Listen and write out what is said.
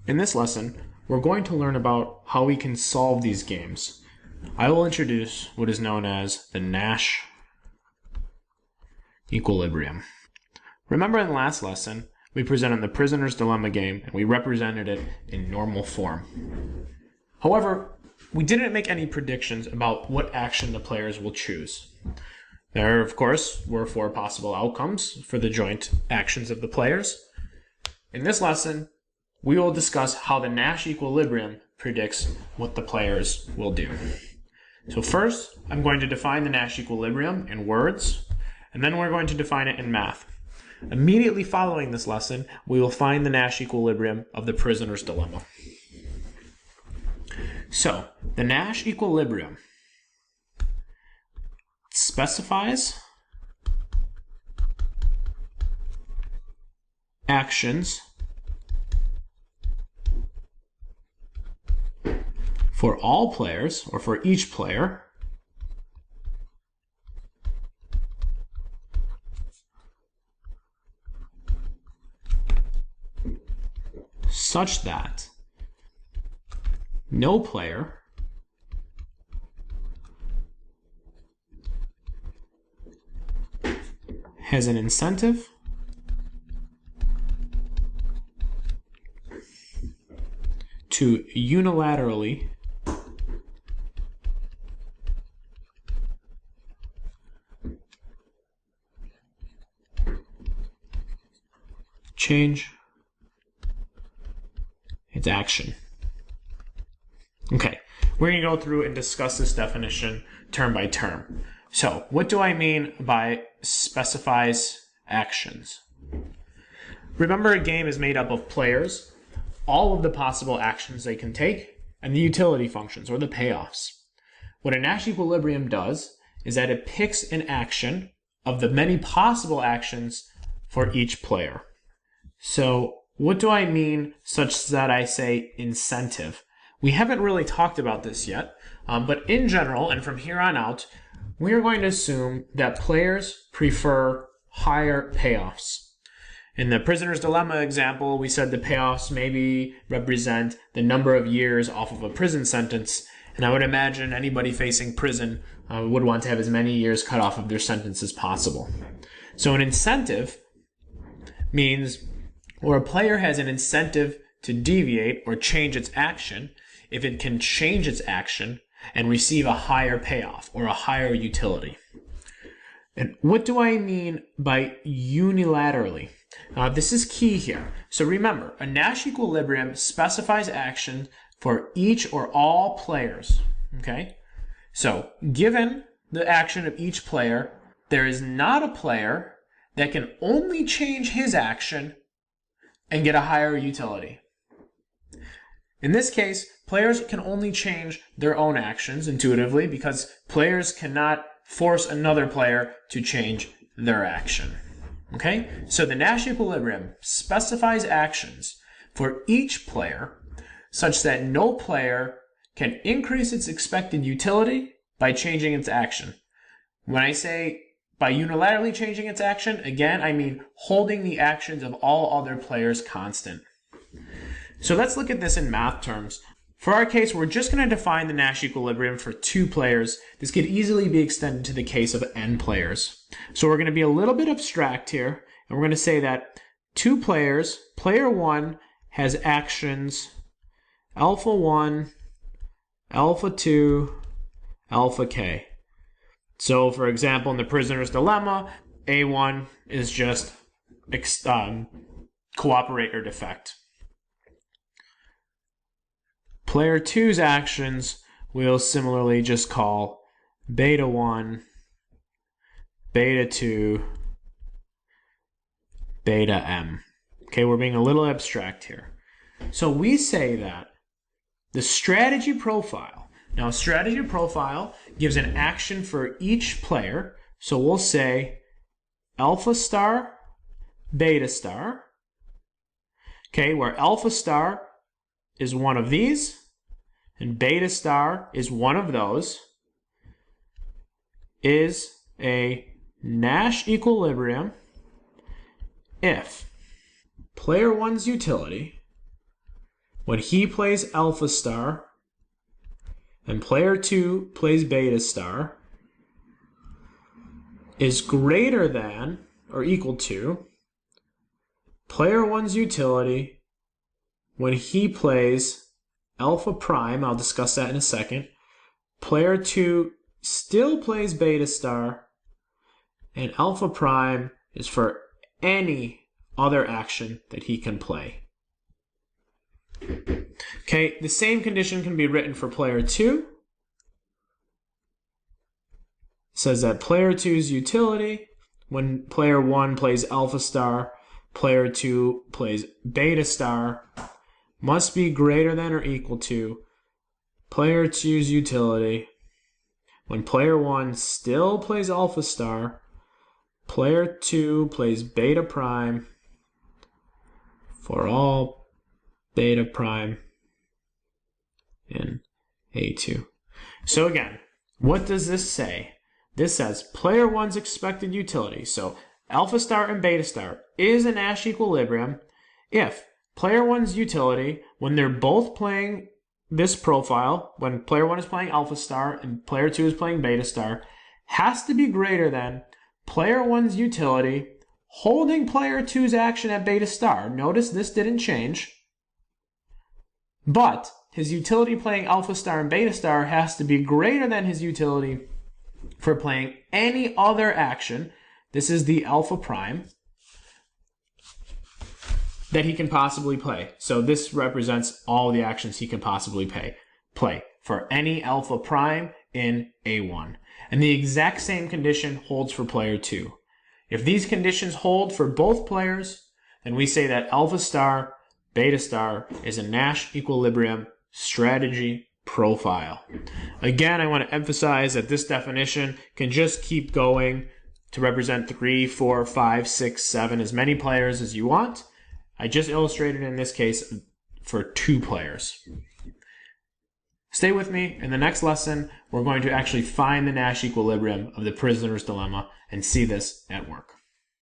In this lesson, we're going to learn about how we can solve these games. I will introduce what is known as the Nash Equilibrium. Remember in the last lesson, we presented the prisoner's dilemma game and we represented it in normal form. However, we didn't make any predictions about what action the players will choose. There, of course, were 4 possible outcomes for the joint actions of the players. In this lesson, we will discuss how the Nash Equilibrium predicts what the players will do. So first, I'm going to define the Nash Equilibrium in words, and then we're going to define it in math. Immediately following this lesson, we will find the Nash Equilibrium of the prisoner's dilemma. So, the Nash Equilibrium specifies actions for all players, or for each player, such that no player has an incentive to unilaterally change its action. Okay, we're going to go through and discuss this definition term by term. So, what do I mean by specifies actions? Remember, a game is made up of players, all of the possible actions they can take, and the utility functions, or the payoffs. What a Nash Equilibrium does is that it picks an action of the many possible actions for each player. So, what do I mean such that I say incentive? We haven't really talked about this yet, but in general, and from here on out, we are going to assume that players prefer higher payoffs. In the prisoner's dilemma example, we said the payoffs maybe represent the number of years off of a prison sentence, and I would imagine anybody facing prison would want to have as many years cut off of their sentence as possible. So an incentive means, or a player has an incentive to deviate or change its action if it can change its action and receive a higher payoff or a higher utility. And what do I mean by unilaterally? This is key here. So remember, a Nash Equilibrium specifies action for each or all players. Okay? So, given the action of each player, there is not a player that can only change his action and get a higher utility. In this case, players can only change their own actions intuitively because players cannot force another player to change their action. Okay? So the Nash Equilibrium specifies actions for each player such that no player can increase its expected utility by changing its action. When I say by unilaterally changing its action, again, I mean holding the actions of all other players constant. So let's look at this in math terms. For our case, we're just going to define the Nash Equilibrium for 2 players. This could easily be extended to the case of n players. So we're going to be a little bit abstract here, and we're going to say that 2 players, player 1 has actions alpha 1, alpha 2, alpha k. So, for example, in the prisoner's dilemma, A1 is just cooperate or defect. Player 2's actions we'll similarly just call beta 1, beta 2, beta m. Okay, we're being a little abstract here. So we say that the strategy profile, now strategy profile gives an action for each player, so we'll say alpha star, beta star, okay, where alpha star is one of these, and beta star is one of those, is a Nash equilibrium if player 1's utility when he plays alpha star and player 2 plays beta star is greater than or equal to player 1's utility when he plays alpha prime, I'll discuss that in a second, player 2 still plays beta star, and alpha prime is for any other action that he can play. Okay, the same condition can be written for player 2. It says that player 2's utility, when player 1 plays alpha star, player 2 plays beta star, must be greater than or equal to player 2's utility when player 1 still plays alpha star, player 2 plays beta prime for all beta prime in A2. So again, what does this say? This says player 1's expected utility, so alpha star and beta star, is a Nash equilibrium if player 1's utility, when they're both playing this profile, when player 1 is playing alpha star and player 2 is playing beta star, has to be greater than player 1's utility holding player 2's action at beta star. Notice this didn't change. But his utility playing alpha star and beta star has to be greater than his utility for playing any other action. This is the alpha prime that he can possibly play. So this represents all the actions he can possibly play for any alpha prime in A1. And the exact same condition holds for player 2. If these conditions hold for both players, then we say that alpha star, beta star is a Nash equilibrium strategy profile. Again, I want to emphasize that this definition can just keep going to represent 3, 4, 5, 6, 7, as many players as you want. I just illustrated in this case for 2 players. Stay with me. In the next lesson, we're going to actually find the Nash equilibrium of the prisoner's dilemma and see this at work.